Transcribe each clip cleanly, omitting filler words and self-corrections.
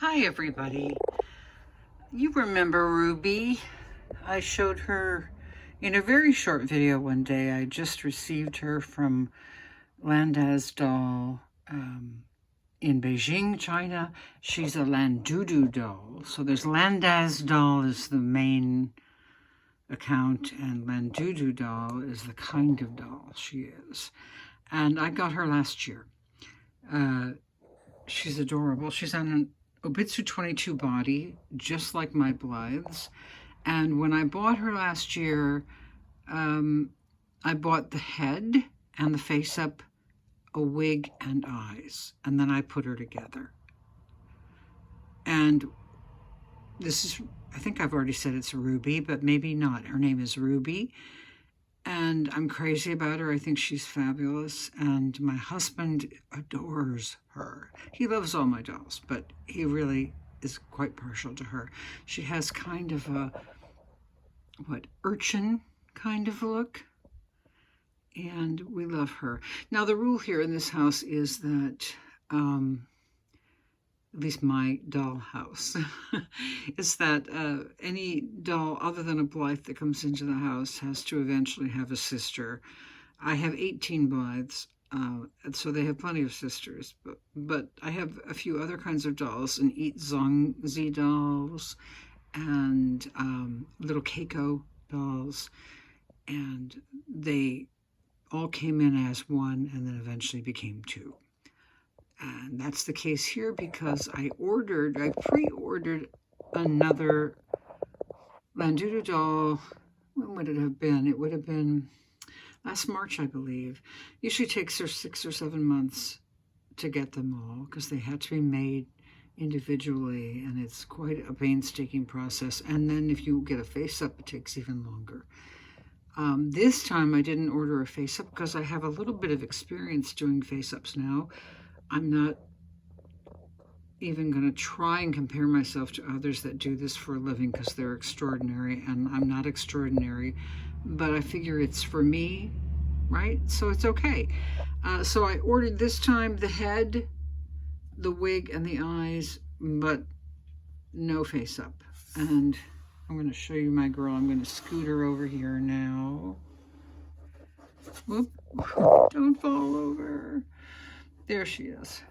Hi everybody. You remember Ruby? I showed her in a very short video one day. I just received her from Landazz Doll in Beijing, China. She's a Landoudou doll. So there's Landazz Doll is the main account and Landoudou Doll is the kind of doll she is. And I got her last year. She's adorable. She's on an Obitsu 22 body, just like my Blythes. And when I bought her last year, I bought the head and the face up, a wig and eyes, and then I put her together. And this is, I think I've already said it's Ruby, but maybe not. Her name is Ruby. And I'm crazy about her. I think she's fabulous. And my husband adores her. He loves all my dolls, but he really is quite partial to her. She has kind of a, urchin kind of look. And we love her. Now, the rule here in this house is that, at least my doll house, is that any doll other than a Blythe that comes into the house has to eventually have a sister. I have 18 Blythes, so they have plenty of sisters, but I have a few other kinds of dolls, and Eat Zongzi dolls, and little Keiko dolls, and they all came in as one and then eventually became two. And that's the case here because I pre-ordered another Landoudou doll. When would it have been? It would have been last March, I believe. Usually takes her 6 or 7 months to get them all because they had to be made individually, and it's quite a painstaking process. And then if you get a face-up, it takes even longer. This time I didn't order a face-up because I have a little bit of experience doing face-ups now. I'm not even going to try and compare myself to others that do this for a living because they're extraordinary and I'm not extraordinary, but I figure it's for me, right? So it's okay. So I ordered this time the head, the wig, and the eyes, but no face up. And I'm going to show you my girl. I'm going to scoot her over here now. Whoop, don't fall over. There she is.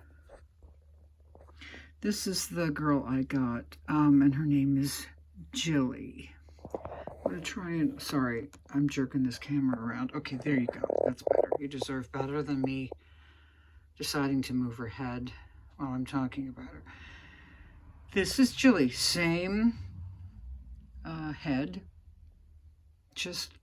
This is the girl I got, and her name is Jilly. I'm going to try and, sorry, I'm jerking this camera around. Okay, there you go. That's better. You deserve better than me deciding to move her head while I'm talking about her. This is Jilly. Same head, just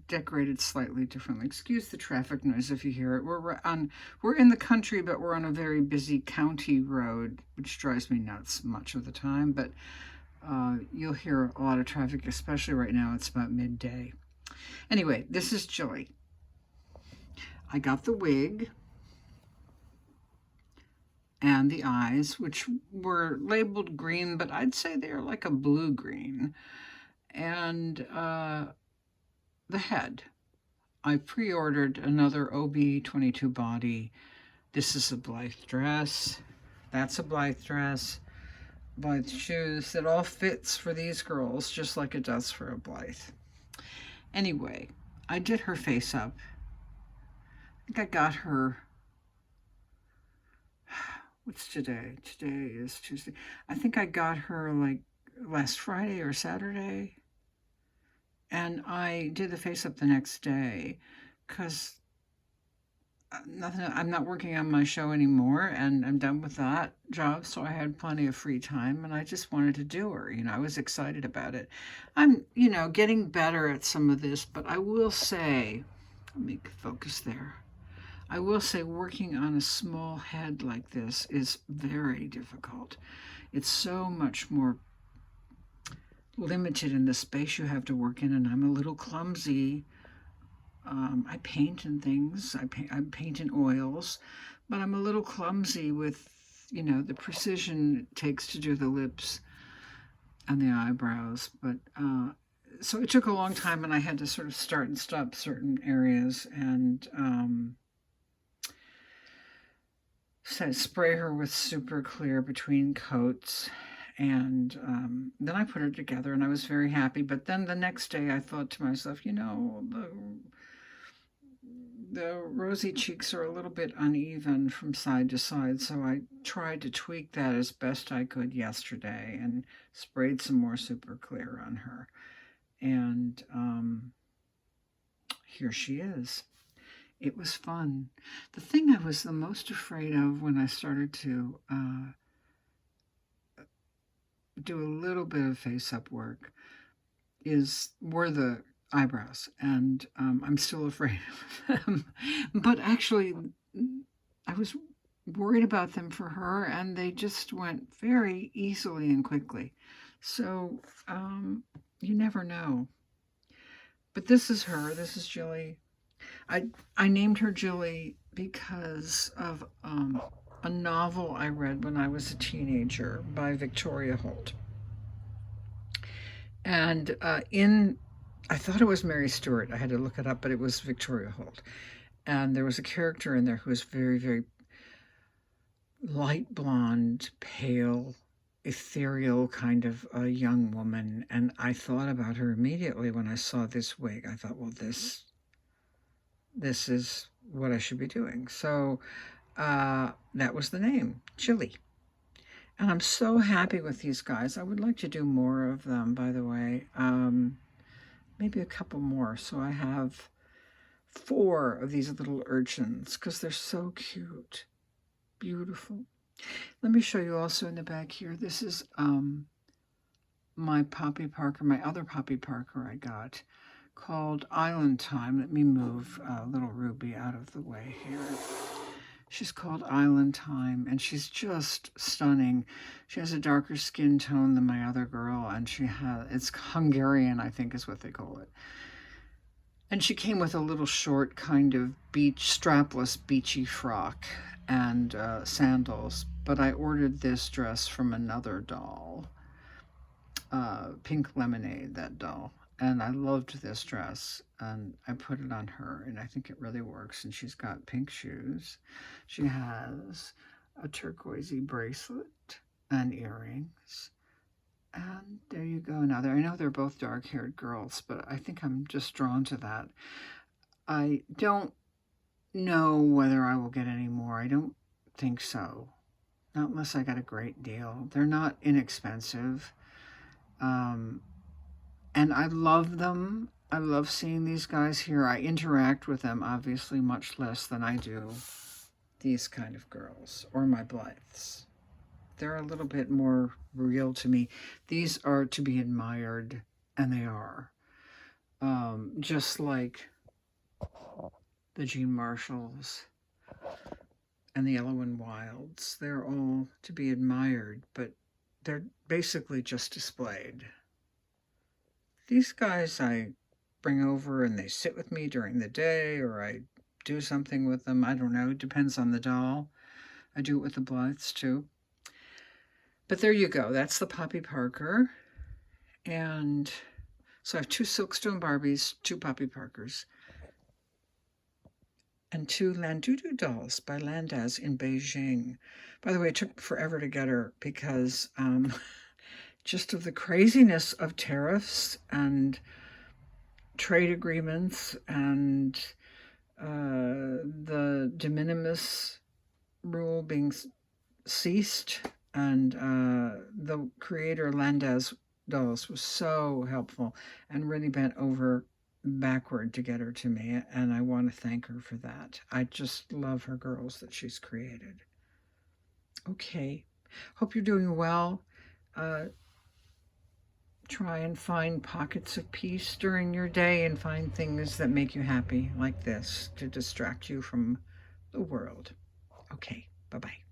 decorated slightly differently. Excuse the traffic noise if you hear it. We're in the country, but we're on a very busy county road, which drives me nuts much of the time, but you'll hear a lot of traffic, especially right now. It's about midday. Anyway, this is Jilly. I got the wig and the eyes, which were labeled green, but I'd say they're like a blue-green. And the head. I pre-ordered another OB22 body. This is a Blythe dress. That's a Blythe dress. Blythe shoes. It all fits for these girls just like it does for a Blythe. Anyway, I did her face up. I think I got her, what's today? Today is Tuesday. I think I got her like last Friday or Saturday. And I did the face up the next day because I'm not working on my show anymore and I'm done with that job. So I had plenty of free time and I just wanted to do her. I was excited about it. I'm, getting better at some of this, but I will say, let me focus there. I will say working on a small head like this is very difficult. It's so much more limited in the space you have to work in, and I'm a little clumsy. I paint and things. I paint in oils, but I'm a little clumsy with, the precision it takes to do the lips and the eyebrows. But so it took a long time, and I had to sort of start and stop certain areas, and spray her with super clear between coats. And then I put her together and I was very happy. But then the next day I thought to myself, the rosy cheeks are a little bit uneven from side to side. So I tried to tweak that as best I could yesterday and sprayed some more super clear on her. And here she is. It was fun. The thing I was the most afraid of when I started to do a little bit of face-up work were the eyebrows, and I'm still afraid of them. But actually, I was worried about them for her, and they just went very easily and quickly. So you never know. But this is her. This is Jilly. I named her Jilly because of a novel I read when I was a teenager by Victoria Holt. And I thought it was Mary Stuart. I had to look it up, but it was Victoria Holt. And there was a character in there who was very, very light blonde, pale, ethereal kind of a young woman. And I thought about her immediately when I saw this wig. I thought, well, this is what I should be doing. So that was the name, Jilly. And I'm so happy with these guys. I would like to do more of them, by the way. Maybe a couple more. So I have 4 of these little urchins because they're so cute. Beautiful. Let me show you also in the back here. This is my Poppy Parker, my other Poppy Parker I got, called Island Time. Let me move little Ruby out of the way here. She's called Island Time, and she's just stunning. She has a darker skin tone than my other girl, and it's Hungarian, I think is what they call it. And she came with a little short kind of strapless beachy frock and sandals. But I ordered this dress from another doll, Pink Lemonade, that doll. And I loved this dress, and I put it on her, and I think it really works. And she's got pink shoes. She has a turquoisey bracelet and earrings. And there you go. Now, I know they're both dark-haired girls, but I think I'm just drawn to that. I don't know whether I will get any more. I don't think so. Not unless I got a great deal. They're not inexpensive. And I love them. I love seeing these guys here. I interact with them, obviously, much less than I do these kind of girls or my Blythes. They're a little bit more real to me. These are to be admired, and they are. Just like the Jean Marshalls and the Yellow and Wilds. They're all to be admired, but they're basically just displayed. These guys I bring over and they sit with me during the day, or I do something with them. I don't know. It depends on the doll. I do it with the Blythes too. But there you go. That's the Poppy Parker. And so I have 2 Silkstone Barbies, 2 Poppy Parkers, and 2 Landoudou Dolls by Landazz in Beijing. By the way, it took forever to get her because just of the craziness of tariffs and trade agreements and the de minimis rule being ceased. And the creator, Landazz Dolls, was so helpful and really bent over backward to get her to me. And I want to thank her for that. I just love her girls that she's created. Okay. Hope you're doing well. Try and find pockets of peace during your day and find things that make you happy like this to distract you from the world. Okay. Bye-bye.